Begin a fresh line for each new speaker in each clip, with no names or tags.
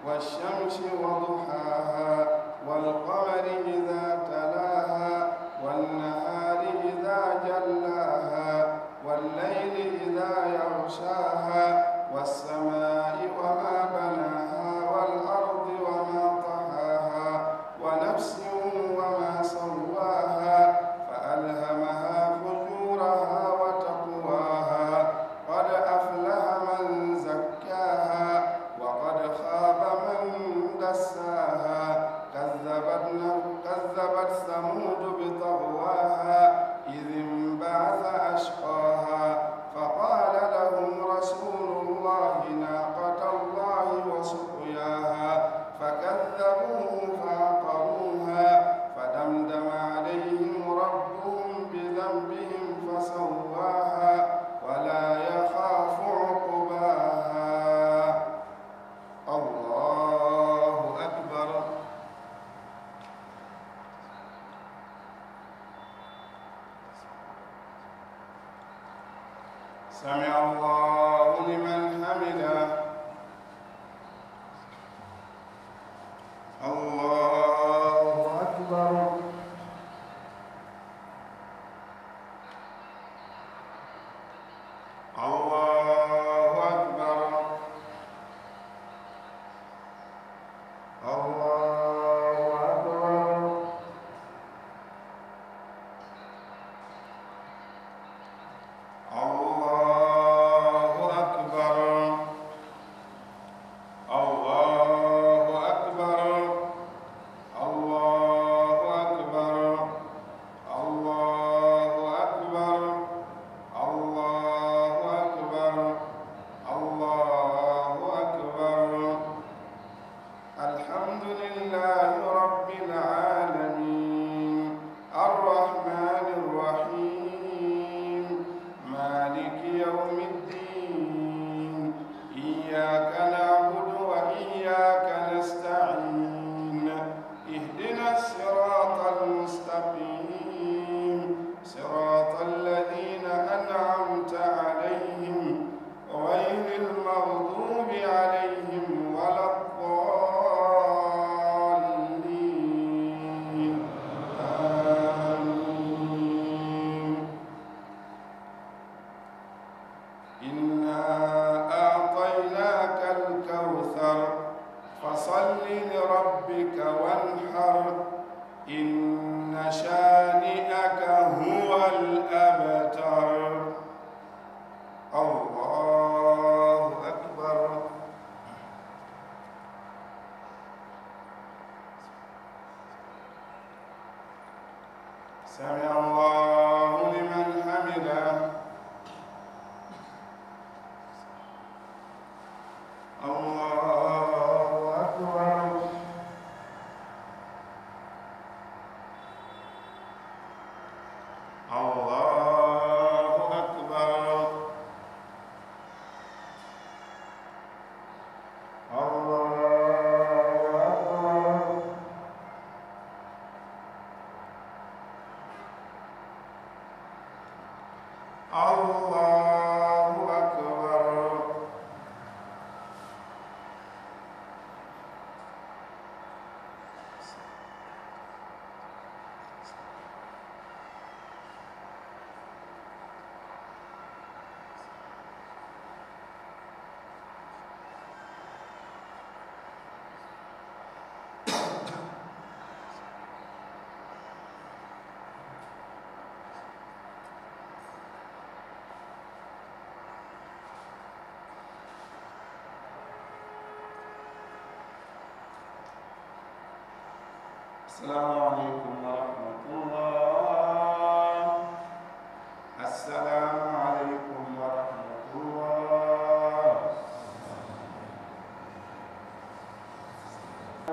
والشمس وضحاها والقمر إذا تلاها والنهار إذا جلاها والليل إذا يغشاها والسماء وما بناها والأرض وما طحاها ونفس وما سواها فألهمها فجورها وتقواها قد أفلح من زكاها وقد خاب من دساها كذبت ثمود بطغواها إذ انبعث أشقاها فقال لهم رسول الله ناقة الله وسقياها فكذبوه فعقروها فدمدم عليهم ربهم بذنبهم فسواها ولا يخاف عقباها. الله أكبر. سمع الله لمن حمده. الله أكبر. الله أكبر. الله أكبر. سمع الله لمن حمده. الله أكبر. الله أكبر. السلام عليكم ورحمة الله. السلام عليكم ورحمة الله.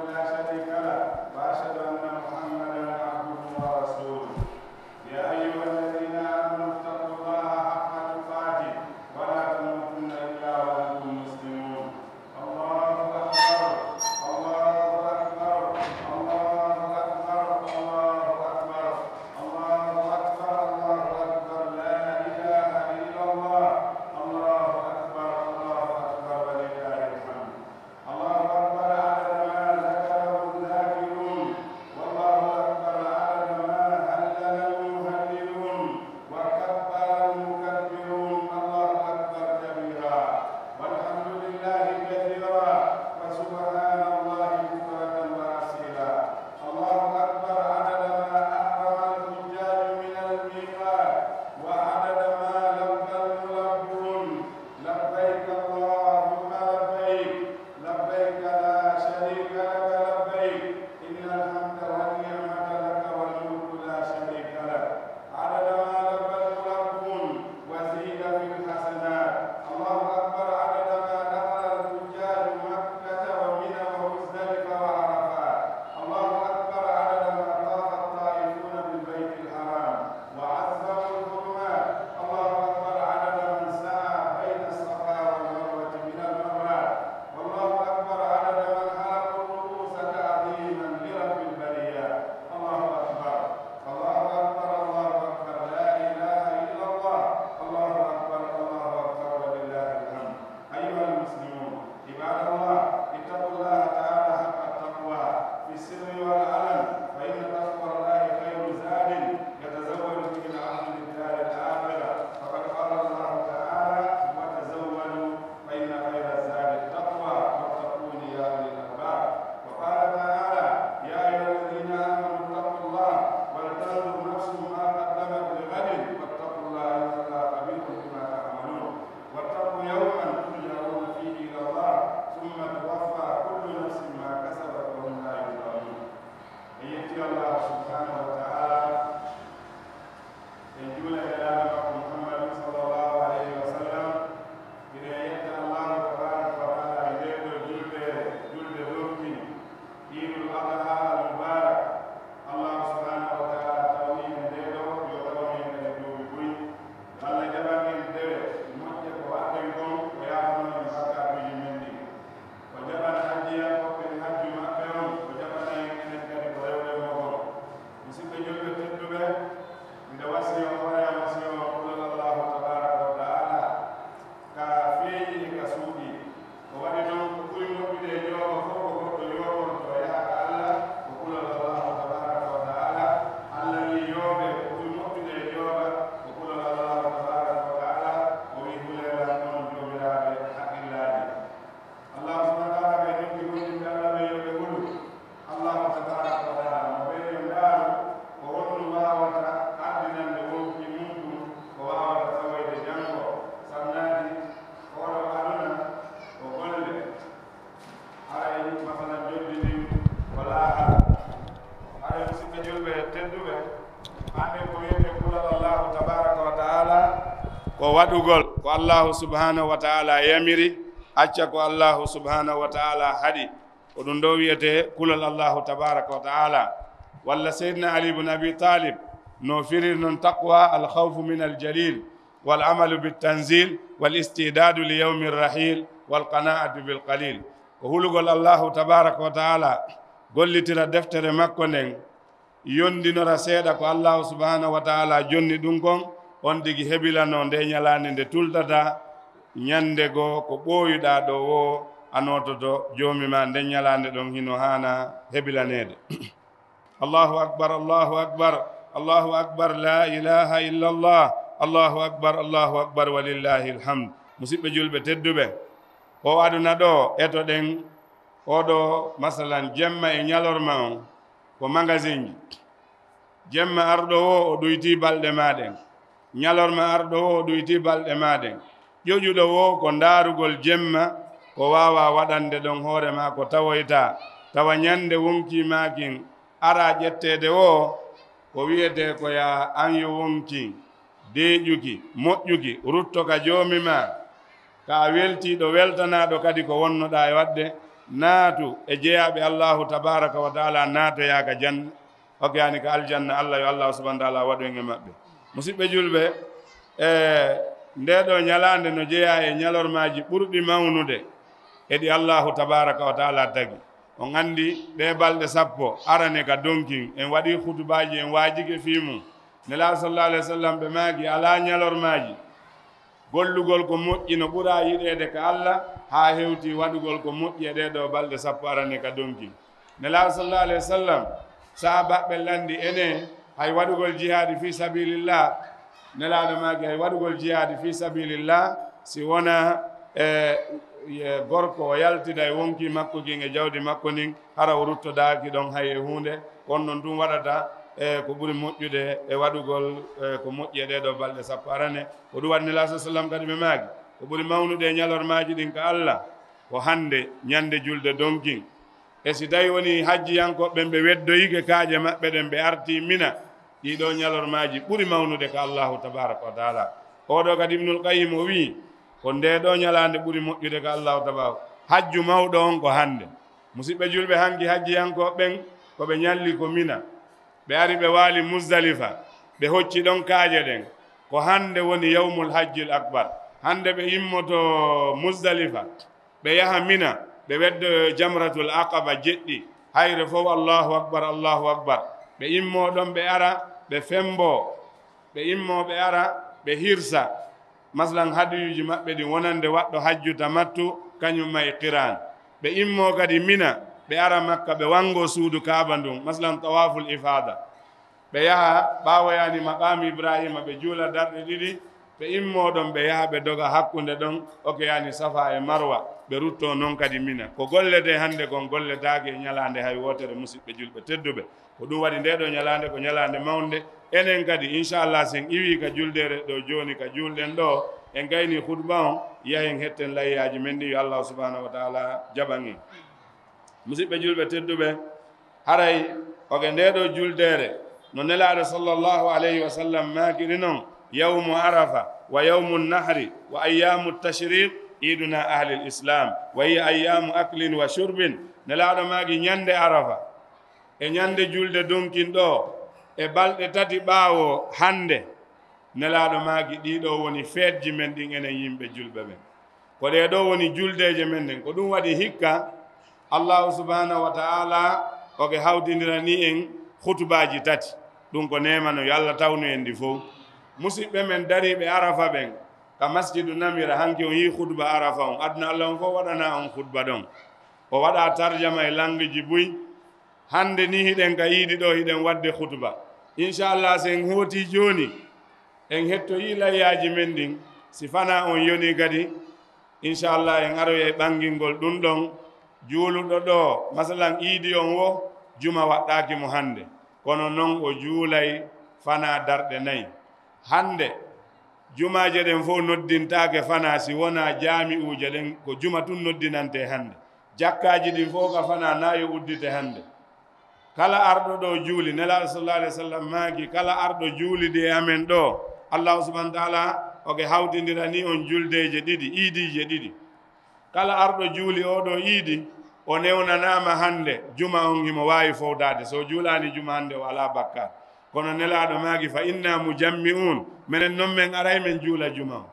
لا شريك له وأشهد أن محمدا عبده ورسوله. يا أيها الذين آمنوا اتقوا الله حق تقاته ولا تموتن إلا وأنتم مسلمون. الله أكبر. الله أكبر. الله أكبر. الله أكبر. الله أكبر. الله أكبر. لا إله إلا الله. الله أكبر. الله أكبر ولله الحمد. الله أكبر. شريك لك لبيك إن الحمد والنعمة لك والملك لا شريك لك عدد ما لبى الملبون وزيد في الحسنات الله أكبر عدد ما دخل الحجاج مكة ومنى ومزدلفة وعرفات الله أكبر عدد ما طاف الطائفون بالبيت الحرام وعزموا الحرمات الله أكبر عدد من سعى بين الصفا والمروة من المرات والله أكبر عدد من حلقوا الرؤوس تعظيما لرب البريات الله أكبر الله أكبر الله أكبر لا إله إلا الله الله أكبر الله أكبر ولله الحمد أيها المسلمون عباد الله اتقوا الله تعالى حق التقوى في السر والعلن فإن تقوى الله خير زاد يتزود به العبد للدار الآخرة فقد قال الله تعالى وتزودوا فإن خير الزاد التقوى واتقون يا أولي الألباب وقال تعالى يا أيها الذين آمنوا اتقوا الله ولتنظر نفس ما قدمت لغد واتقوا الله إن الله خبير بما تعملون واتقوا يوما ترجعون فيه إلى الله ثم توفى كل نفس ما كسبت وهم لا يظلمون أيتي الله سبحانه وتعالى ينجون إلى محمد صلى الله عليه وسلم إذا يأتي الله تبارك وتعالى إليه جلد ذوقي عيد الأضحى المبارك الله سبحانه وتعالى توين ديدو يوتوين كالدو بكوي الله جبان ديدو مجد وعدكم ويعلمون مكة بجمندي وجبان حجيا وكل حج مكة وجبان يمكن كالد ويولي مغور مسيب جلد تدبه إذا وسيء ولا وسيء وقل الله تبارك وتعالى كافيه كسودي وبدون كل مبدئ يوم فوق يوم ويا الله وقل الله تبارك وتعالى الذي يوم كل مبدئ يوم وقل الله تبارك وتعالى ويقول لنا نجوم حق الله الله سبحانه وتعالى يقول إن الله يقول الله تبارك وتعالى وبين دار وهو الله وتعالى لوقت منكم وهو تسوي جنبه سنادي ولو أدنى وقل على مثلا جلد ولا على مسك جلد تندوه أن يقول الله تبارك وتعالى وودغول والله سبحانه وتعالى يمري أشك الله سبحانه وتعالى هدي ودون دويته كل الله تبارك وتعالى ولا سيدنا علي بن أبي طالب نوفر تقوى الخوف من الجليل والعمل بالتنزيل والاستعداد ليوم الرحيل والقناعة بالقليل وهلقل الله تبارك وتعالى قل لترى دفتر مكونين يوندي نرى سيدك الله سبحانه وتعالى جوني دونكم ondigi hebila no nde nyalande nde tultata nyande go ko boyuda do wo anototo jomi ma nde nyalande don hino hana hebilanede Allahu akbar Allahu akbar Allahu akbar la ilaha illa Allah Allahu akbar walillahi alhamd musibbe julbe teddube o aduna do eto den odo masalan jemma e nyalorma on ko magasin jemma ardo o doyti balde maden nyalorma ardo o doyti balde maden jojudo wo ko darugol jemma ko wawa wadande don hoore ma ko tawoyta tawa nyande wonki makin ara jettede o ko wiyete ko ya an yo wonki dejuki moƴƴuki rutto ka joomi ma ka welti do weltana do kadi ko wonnoda e wadde naatu e jeyabe Allahu tabaraka wa taala naata ya ka janna o yani ka aljanna Allah yo Allah subhanahu wa taala wadu en mabbe musibbe julbe ndedo nyalande no jeya e nyalormaaji burdi mawnude edi Allahu tabaraka wa taala tagi on andi de balde sappo arane ka donkin en wadi khutbaaji en waajige fimu nela sallallahu alaihi wasallam be maagi ala nyalormaaji gollugol ko moƴƴi no ɓura yiɗede ka Allah ha hewti waɗugol ko moƴƴi e ɗeɗo balɗe sappo arane ka donki nela sallallahu alaihi wasallam sahabaɓe landi ene hay waɗugol jihadi fi sabilillah nelaɗo maki hay waɗugol jihadi fi sabilillah si wona gorko o yaltida e wonki makko kin e jawdi makko nin hara o ruttodaki ɗon hay e hunde on noon ɗum waɗata ko ɓuri moƴƴude e waɗugol ko moƴƴi e ɗeɗo balɗe sappo arane ko ɗum waɗi nela sa sallam kadi ɓe maaki ko ɓuri mawnude e ñalormaji ɗin ka Allah ko hande ñande julde donkin e si tawi woni hajjiyankoɓe ɓe weddoyike kaaje maɓɓe ɗen ɓe arti mina ɗiɗo ñalormaji ɓuri mawnude ko allahu tabaraka wa taala oɗo kadi ibnul qayim o wi ko nde ɗo ñalande ɓuri moƴƴude ko allahu tabaraka hajju mawɗo on ko hande musidɓe julɓe hanki hajjiyankoɓen koɓe ñalli ko mina ɓe ari ɓe waali musdalifa ɓe hocci ɗon kaaje ɗen ko hande woni yawmul hajjil akbar hande ɓe immoto musdalifa ɓe yaha mina ɓe weddo jamratul aqaba jeɗɗi hayre fof allahu akbar allahu akbar ɓe immo ɗon ɓe ara ɓe fembo ɓe immo ɓe ara ɓe hirsa maslan hadiyuji maɓɓe ɗi wonande waɗɗo hajju tamattu kañum may qiran ɓe immo kadi mina ɓe ara makka ɓe wango suudu kaaba ndun maslan tawaful ifada ɓe yaha ɓawoyani maqami ibrahima ɓe juula darɗe ɗiɗi ɓe immo ɗon ɓe yaha ɓe doga hakkunde ɗon oke yani safa e marwa ɓe rutto noon kadi mina ko gollete hannde kon golletake e ñalande hay wotere musidɓe julɓe tedduɓe ko ɗum waɗi nde ɗo ñalande ko ñalande mawnde enen kadi inchallah sen iwi ka juldere ɗo joni ka julɗen ɗo en gayni hutba on yahen hetten layyaji men ɗi yo allah subhanahu wa taala jaɓan en musidɓe julɓe tedduɓe haray oke nde ɗo juldere no nelaɗo sallllahu alayhi wa sallam makiri noon yawmu arafa wa yawmu nahri wa ayyamu tashriq iduna ahli l'islam wa hiya ayyamu aklin wa shurbin nelaɗo maki ñande arafa e ñande julde donkin ɗo e balɗe tati ɓaawo hande nelaɗo maki ɗiɗo woni feetji men ɗin enen yimɓe julɓe ɓen ko ɗe ɗo woni juldeje men ɗen ko ɗum waɗi hikka allahu subhanahu wa taala oke hawtidira ni en hutubaji tati ɗum ko nemano yo allah tawnu en ndi fof musidɓe men dariɓe arafa ɓen ka masjidu namira hanki on yi hutba arafa on aduna allah on fof waɗana on hutba ɗon o waɗa tarjama e langueji buy hande ni hiɗen ka yiiɗi ɗo hiɗen wadde hutba inchallah sen hooti joni en hettoyi layyaji men ɗin si fana on yoni kadi inchallah en aroya e ɓangingol ɗum ɗon juuluɗo ɗo masalan iidi on wo juma waɗɗaki mo hande kono noon o juulay fana darɗe nayyi hande jumaje ɗen fof noddintake fana si wona jaami uje ɗen ko juma tun noddinante hande jakkaji ɗin fof ka fana nayo uddite hande kala arɗo ɗo juuli nelaɗo sallallahu alayhi wa sallam maaki kala arɗo juulide e amen ɗo allahu subahana taala oke hawtidira ni on juldeje ɗiɗi iidije ɗiɗi kala arɗo juuli oɗo iidi o newnanama hande juma on himo wawi fowdade so juulani juma hande o ala bakkat kono nelaɗo maaki fa inna mujammi'un minen noon men aray men juula juma o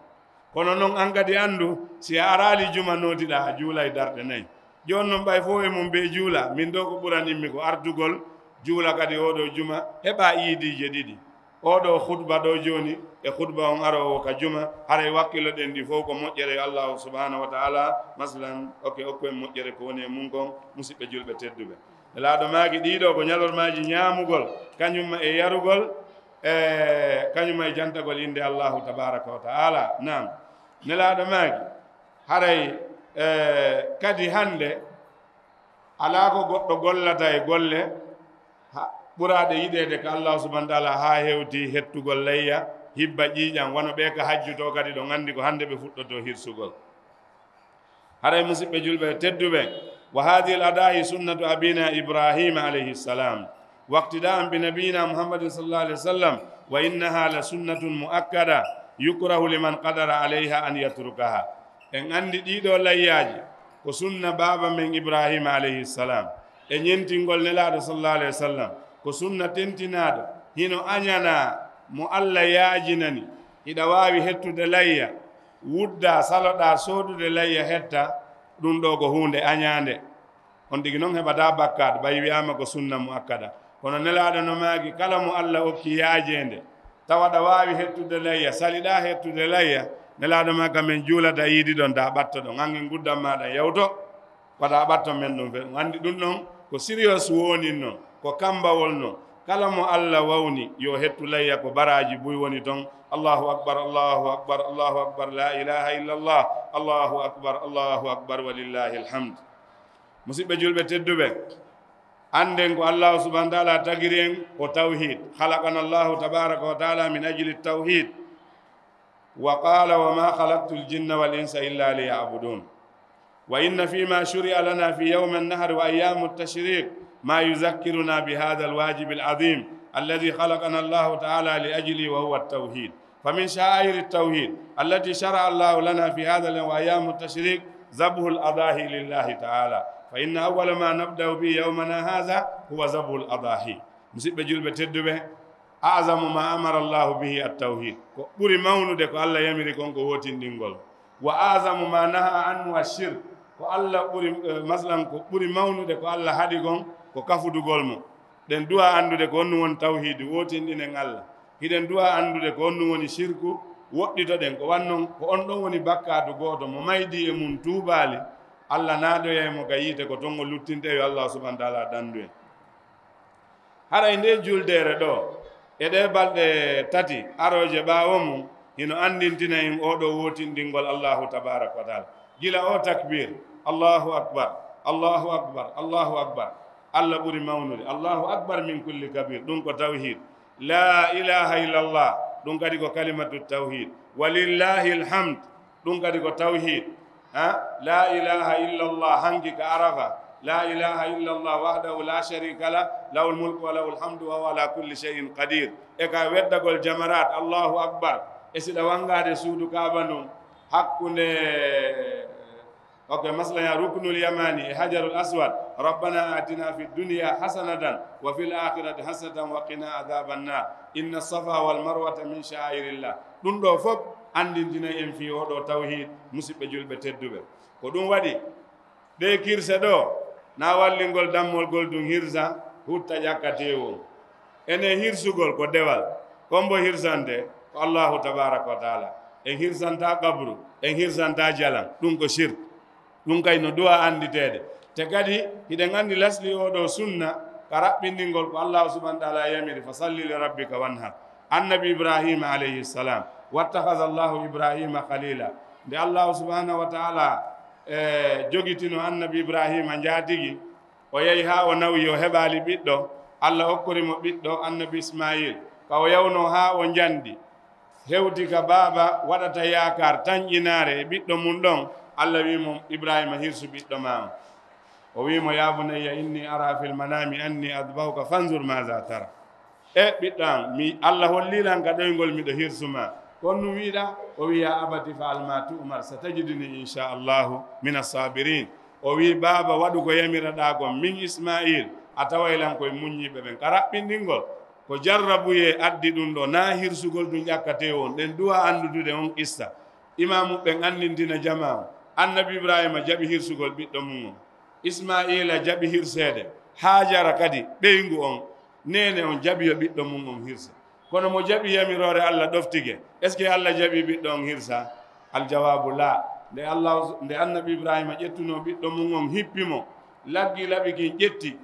kono noon an kadi andu si a arali juma notiɗa a juulay darɗe nayyi joni noon ɓay fof e mum ɓe juula min ɗo ko ɓuranimmi ko ardugol juula kadi oɗo juma heɓa iidije ɗiɗi oɗo hutba ɗo joni e hutba on arowo ka juma haray wakkilo ɗen ɗi fof ko moƴƴere allahu subhanahu wa taala masalan oke okku en moƴƴere ko woni e mum kon musidɓe julɓe tedduɓe nelaɗo maaki ɗiɗo ko ñalormaji ñamugol kañumma e yarugol e kañumma e jantagol inde allahu tabaraka wa taala nam nelaɗo maaki haray kadi hande ala ko goɗɗo gollata e golle ɓuraɗe yiɗede ko allahu subahana taala ha hewti hettugol layya hibba ƴiƴam wono ɓe ko hajjuto kadi ɗo gandi ko hande ɓe fuɗɗoto hirsugol haray musidɓe julɓe tedduɓe wa hadihi l adahi sunnatu abina ibrahima alayhi ssalam waqtida'an bi nabiyina muhammadin sallallahu alayhi wa sallam wa innaha la sunnatun muakkada yukrahu liman qadara alayha an yatrukaha en andi ɗiɗo layyaji ko sunna baba men ibrahima alayhi ssalam e ñentingol nelaɗo sallallahu alayhi wa sallam ko sunna tentinaɗo hino añana mo allah yaajinani hiɗa wawi hettude layya wudda saloɗa sodude layya hetta ɗum ɗo ko hunde añande on tigi noon heɓata bakkaɗo ɓay wiyama ko sunna mo akkada kono nelaɗo no maaki kala mo allah okki yaajende tawaɗa wawi hettude layya saliɗa hettude layya nelaɗo ma kamen juulata yiidi ɗon da ɓatta ɗon hangen guddan maɗa yewto waɗa ɓatta men ɗum fe andi ɗum ɗon ko sérieux wonin noon ko kambawol noon kala mo allah wawni yo hettu layya ko baraji buy woni toon allahu akbar allahu akbar allahu akbar la ilaha illallah allahu akbar walillahi alhamd musidɓe julɓe tedduɓe anden ko allahu subahana taala tagiri en ko tawhid halaqana allahu tabaraka wa taala min ajli tawhid wa qala wa ma halaqtu ljinna wal insa illa liyabudun وإن فيما شرع لنا في يوم النهر وأيام التشريق ما يذكرنا بهذا الواجب العظيم الذي خلقنا الله تعالى لأجله وهو التوحيد. فمن شعائر التوحيد التي شرع الله لنا في هذا اليوم وأيام التشريق ذبح الأضاحي لله تعالى، فإن أول ما نبدأ به يومنا هذا هو ذبح الأضاحي. مسيب جلب تدبه أعظم ما أمر الله به التوحيد، بوري مونو ديكو الله يمري كونكو ووتين دينغول، وأعظم ما نهى عنه الشرك ko Allah ɓuri maslan ko ɓuri mawnude ko Allah haɗi gon ko kafudugol mo. ɗen duwa andude ko honnu woni tawhidi wotinɗinen Allah, hiɗen duwa andude ko honnu woni shirku woɗɗitoɗen ko wannon ko on ɗon woni bakkatu goto mo maydi e mum tuubali Allah naaɗoyemo ga yiite ko ton o luttinte yo Allah subhanahu wa taala dandu en. haray nde juldere ɗo e ɗe balɗe tati aroje ɓawo mum hino andintina en oɗo wotinɗingol Allahu tabaraka wa taala. gila o takbir Allahu akbar Allahu akbar Allahu akbar Allah ɓuri mawnude, Allahu akbar min kulli kabir, ɗum ko tawhid. la ilaha illallah ɗum kadi ko kalimatu tawhid. walillahi alhamd ɗum kadi ko tawhid. la ilaha illallah hanki ka arafa, la ilaha illallah wahdahu la sharika la lahu lmulku wa lahu lhamdu wa huwa ala kulli shay'in qadir. e ka weddagol jamarat Allahu akbar e siɗa wangade suudu kaaba ndun hakkunde مثلا ركن اليماني حجر الأسود ربنا آتنا في الدنيا حسنة وفي الآخرة حسنة وقنا عذاب النار إن الصفا والمروة من شعائر الله دون دو فوب andintina en fi oɗo tawhid musidɓe julɓe tedduɓe ko ɗum waɗi ɗe kirse ɗo na wallingol dammol gol ɗum hirsa hutta ƴakkate o ene hirsugol ko dewal kombo hirsande ko Allahu tabaraka wa taala. en hirsanta qabru en hirsanta jalan ɗum ko shirk, ɗum kay no duwa anditede. te kadi hiɗen andi lasli oɗo sunna ka raɓɓindingol ko Allah subhanahu wa taala yamiri fa salli li rabbika wanhar. annabi ibrahima alayhi salam wattakhadha Allahu ibrahima khalila, nde Allah subhanahu wa taala jogitino annabi ibrahima jaatigi o yehi ha o nawi o heɓali ɓiɗɗo, Allah hokkorimo ɓiɗɗo annabi ismail ka o yawno ha o jandi hewti ka baaba waɗata yakar tan ƴinare e ɓiɗɗo mum ɗon. Allah wimo ibrahima hirsu ɓiɗɗo ma o wimo ya bunayya inni ara fil manami anni adbahuka fanzur maza tara. e ɓiɗɗo am mi Allah hollilan ka ɗoygol miɗo hirsuma kon nu wiɗa o wi ya abati fa alma tu'mar satajiduni inchallahu min assabirin. o wi baaba waɗu ko yamiraɗa kon min ismail a tawaylan koye muññiɓe ɓen ka raɓɓindingol ko jarrabuye addi ɗum ɗo na hirsugol ɗum ƴakkate on. ɗen duwa andudude on qissa imamu ɓen andintina jama o. annabi ibrahima jaɓi hirsugol ɓiɗɗo mum on, ismaila jaɓi hirsede, hajara kadi ɓeygu on nene on jaɓi yo ɓiɗɗo mum on hirsa. kono mo jaɓi yamirore Allah ɗoftige, est ce que Allah jaɓi ɓiɗɗo on hirsa? aljawabu la. nde annabi ibrahima ƴettuno ɓiɗɗo mum on hippimo laggi laɓi kin ƴetti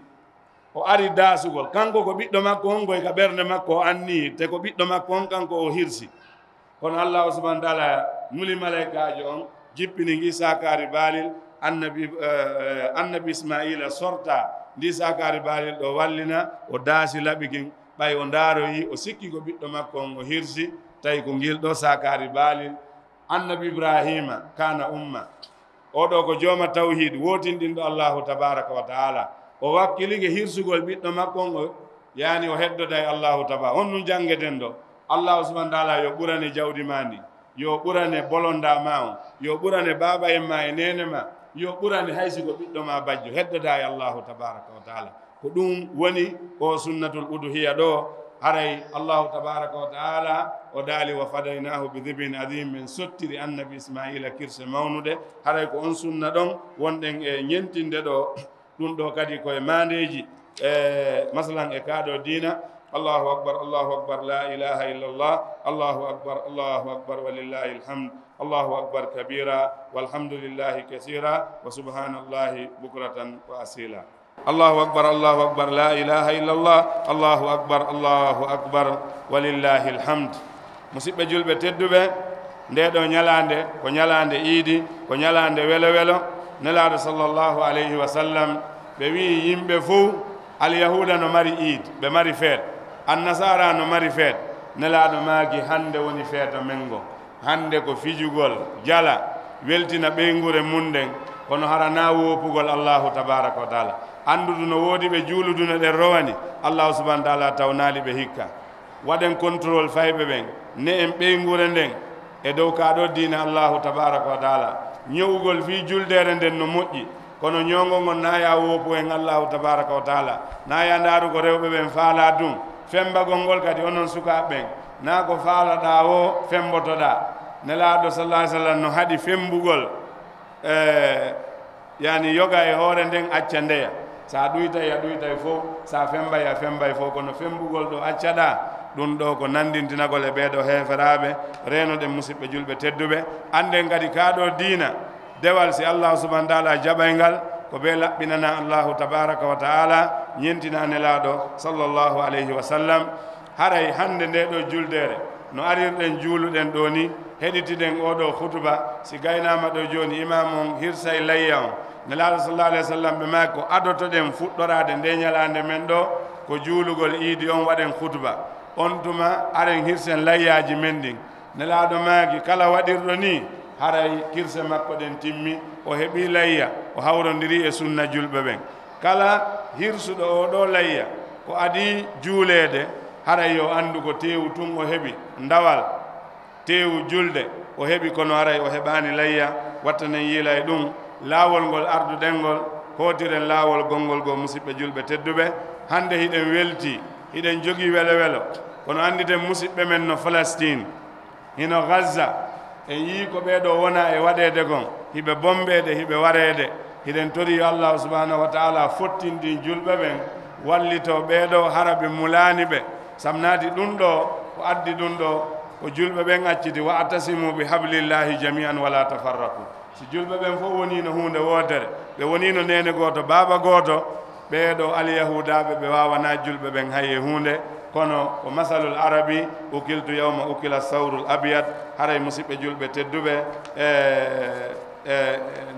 o ari dasugol kanko ko ɓiɗɗo makko on goy ka ɓernde makko o anni te ko ɓiɗɗo makko on kanko o hirsi. kono Allah subhanahu wa taala nuli malaikajo on jippini ngi sakari balil annabi ismaila sorta ndi sakari balil ɗo wallina o daasi laɓi kin ɓay o ndaaroyi o sikki ko ɓiɗɗo makko on o hirsi tawi ko ngil ɗo sakari balil. annabi ibrahima kana umma oɗo ko jooma tawhid wotinɗinɗo Allahu tabaraka wa taala. o wakkilige hirsugol ɓiɗɗo makko on o yani o heddoda e Allahu tabaraka. on nun jangeten ɗo Allah subhanahu wa taala yo ɓurane jawdi ma ndi, yo ɓurane bolonda ma on, yo ɓurane baba en ma e nene ma, yo ɓurane haysi ko ɓiɗɗo ma bajjo heddoda e Allahu tabaraka wa taala. ko ɗum woni o sunnatul uduhiya ɗo. haray Allahu tabaraka wa taala o daali wa fadaynahu bi dhibin adim min sottiri annabi ismaila kirse mawnude. haray ko on sunna ɗon wonɗen e ñentinde ɗo ɗum ɗo kadi koye mandeji masalan e kaɗo dina. Allahu akbar Allahu akbar la ilaha illallah Allahu akbar walillahi alhamd Allahu akbar kabira walhamdulillahi kathira wa subhanallahi bukratan wa asila. Allahu akbar la ilaha illallah Allahu akbar walillahi alhamd. musidɓe julɓe tedduɓe, nde ɗo ñalande ko ñalande iidi, ko ñalande welo welo. nelaɗo sallllahu alayhi wa sallam ɓe wi yimɓe fof alyahuda no mari iid ɓe mari feet, annasara no mari feet. nelaɗo maagi hande woni feeto men ngo. hande ko fijugol jala weltina ɓeygure mun ɗen kono hara na woopugol allahu tabaraka wa taala andudu no woodi ɓe juuluduno ɗen rowani allahu subahana taala tawnaali ɓe hikka waɗen contrôle fayɓe ɓen ne en ɓeygure nden e dow kaɗo diina allahu tabaraka wa taala ñewugol fi juldere nden no moƴƴi kono ñoogol ngon naya woopu en allahu tabaraka wa taala naya ndaarugo rewɓe ɓen faala dum fembagol ngol kadi onon sukaɓe ɓen na ko faalaɗa o fembotoɗa nelaɗo sallah sallam no haɗi fembugol yani yoga e hoore nden acca ndeya sa ɗuytay a ɗuytay fof sa fembay a fembay fof kono fembugol ɗo accaɗa ɗum ɗo ko nandintinagol e ɓeeɗo heeferaɓe renoɗen musidɓe julɓe tedduɓe anden kadi kaɗo diina dewal si allahu subahana taala jaɓay ngal ko ɓe laɓɓinana allahu tabaraka wa taala ñentina nelaɗo sallllahu alayhi wa sallam haray hande nde ɗo juldere no arirɗen juuluɗen ɗo ni heɗitiɗen oɗo hutuba si gaynama ɗo joni imam on hirsay layya on nelaɗo sallallahu alayhi wa sallam ɓe maki ko adotoɗen fuɗɗorade nde ñalande men ɗo ko juulugol iidi on waɗen hutuba on tuma aren hirsen layyaji men ɗin nelaɗo maki kala waɗirɗo ni haray kirse makko ɗen timmi o heeɓi layya o hawrodiri e sunna julɓe ɓen kala hirsuɗo oɗo layya ko adi juulede haray yo andu ko tewu tun o heɓi ndawal tewu julde o heɓi kono haray o heɓani layya wattanen yiila e ɗum laawol ngol arduɗen ngol hotiren laawol gongol go musidɓe julɓe tedduɓe hande hiɗen welti hiɗen jogii welo welo kono anditen musidɓe men no Palestine hino Gaza en yii ko ɓeeɗo wona e waɗede gon hiɓe bombede hiɓe wareede hiɗen tori yo allahu subahanahu wa taala fottindi julɓe ɓen wallito ɓeeɗo hara ɓe mulani ɓe samnati ɗum ɗo ko addi ɗum ɗo ko julɓe ɓen acciti wa atasimu bi hablillahi jami'an wala tafarraku si julɓe ɓen fof woni no hunde wotere ɓe woni no nene goto baaba goto ɓeeɗo alyahudaɓe ɓe wawana julɓe ɓen haye hunde kono ko masalul arabi ukiltu yawma ukila sawrul abiyat haray musidɓe julɓe tedduɓe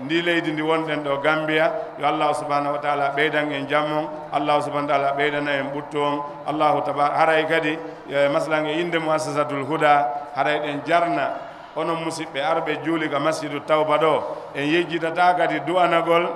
ndi leydi ndi wonɗen ɗo Gambia yo allahu subahanahu wa taala ɓeydan en jammon allahu subahana taala ɓeydana en ɓuttu on allahu tabaraka haray kadi masalan e inde muassasatul huda haray ɗen jarna onon musidɓe arɓe juuli ka masjidu tawba ɗo en yejjitata kadi du'anagol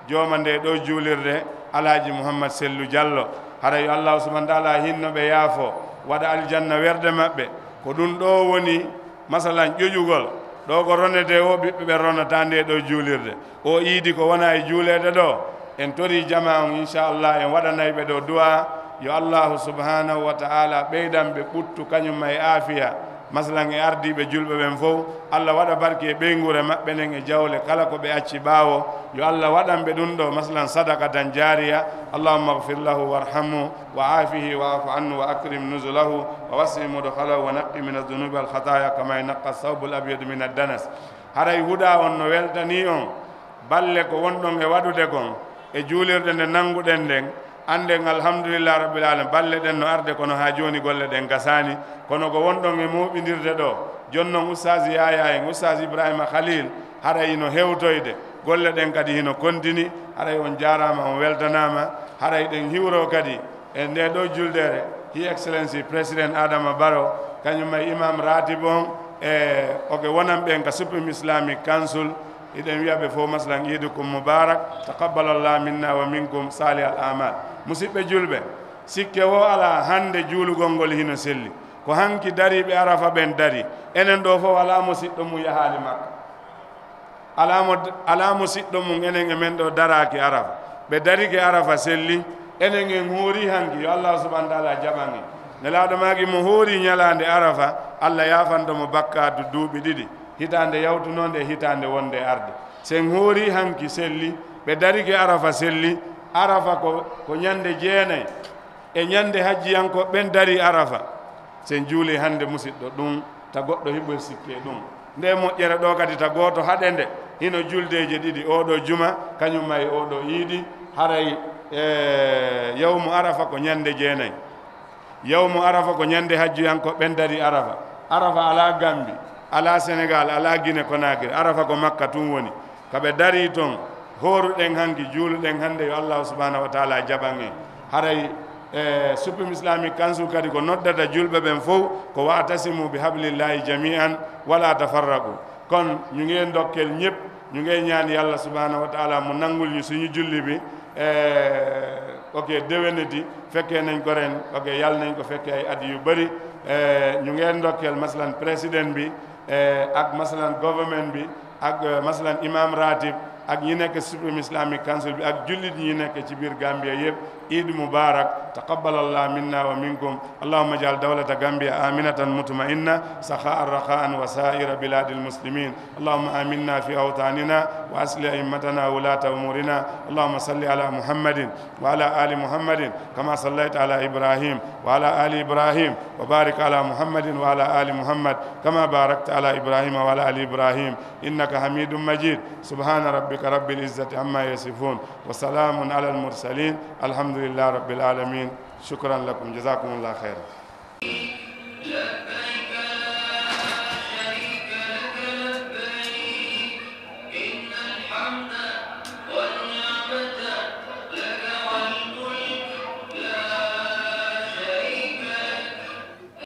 jooma nde ɗo juulirde alhaji mouhammad sellu diallo haray yo allahu subahana taala hinno ɓe yaafo waɗa aljanna werde maɓɓe ko ɗum ɗo woni masalan ƴoƴugol ɗo ko ronete o ɓiɓɓe ɓe ronata nde ɗo juulirde o iidi ko wona e juulede ɗo en tori jama on inchallah en waɗanayɓe ɗo du'a yo allahu subhanahu wa taala ɓeydan ɓe ɓuttu kañumma e aafiya masalan e ardiɓe julɓe ɓen fof allah waɗa barke e ɓeygure maɓɓe nen e jawle kala ko ɓe acci ɓaawo yo allah waɗanɓe ɗum ɗo masalan sadaka tan jariya allahumma gfir lahu warhamhu wa afihi wa afu anhu wa akrim nuzulahu wa wasi mudhalahu wa naqqi min adzunubi alkhataya kama yanaqqa thawbu alabyadu min addanas haray huɗa on no weltani on balle ko wonɗon e waɗude kon e juulirde nde nanguɗen nden anden alhamdulillah rabbil alamin balle ɗen no arde kono ha joni golle ɗen gasani kono ko wonɗon e moɓidirde ɗo jonnon oustaz yaya en oustaz ibrahima khalil haray no hewtoyde golle ɗen kadi hino kontini haray on jarama on weltanama haray ɗen hiwro kadi e nde ɗo juldere hi excellency président adama barrow kañum e imam ratib on e oɓe wonan ɓen ka supreme islamic council iɗen wiyaɓe fof masalan iidukum moubarak taqabbalallah minna wa minkum salih al amal musidɓe julɓe sikke o ala hande juulugol ngol hino selli ko hanki dariɓe arafa ɓen dari enen ɗo fof ala musidɗo mum yahali makka ala musidɗo mum enen e men ɗo daraki arafa ɓe darike arafa selli enen en hoori hanki yo allah subahana taala jaɓan en nelaɗo maki mo hoori ñalande arafa allah yafantomo bakkatu duuɓi ɗiɗi hitande yawtunode hitande wonde arde sen hoori hanki selli ɓe darike arafa selli arafa ko ñande jeenayi e ñande hajjiyanko ɓen dari arafa sen juuli hande musidɗo ɗum ta goɗɗo hiɓoy sikke ɗum nde moƴƴere ɗo kadi ta gooto haɗende hino juldeje ɗiɗi oɗo juma kañumma e oɗo iidi haray yawmu arafa ko ñande jeenayi yawmu arafa ko ñande hajjiyanko ɓen dari arafa arafa ala Gambi ala Sénégal ala Guinée Conakry arafa ko makka tun woni kaɓe dari toon horuɗen hanki juuluɗen hande yo allahu subahanahu wa taala jaɓan en haray supreme islamic council kadi ko noddata julɓe ɓen fof ko wa'tasimu bi hablillahi jami'an wala tafarraqu kon ñu ngeen dokkel ñëpp ñu ngay ñaan yàlla subhanahu wa taala mu nangul ñu suñu julli bi ok déwénati fekkee nañ ko ren ok yàlla nañ ko fekkee ay at yu bëri ñu ngeen ndokkeel masalan président bi ak masalan government bi ak masalan imam ratib ak ñi nekk Supreme Islamic Council bi ak jullit ñi nekk ci biir Gambia yëpp Eid Mubarak taqabbalallah minna wa minkum allahumma ij'al dawlata Gambia aminatan mutma'inna sakha'an rakha'an wa sa'ira biladil muslimin allahumma aminna fi awtanina wa asli a'immatana wulata umurina allahumma salli ala muhammadin wa ala ali muhammadin kama sallaita ala ibrahim wa ala ali ibrahim wa barik ala muhammadin wa ala ali muhammad kama barakta ala ibrahim wa ala ali ibrahim innaka hamidum majid subhana rabbika rabbil izzati amma yasifun wa salamun ala al mursalin alhamdulillah rabbil alamin shukran lakum jazakumullah khairan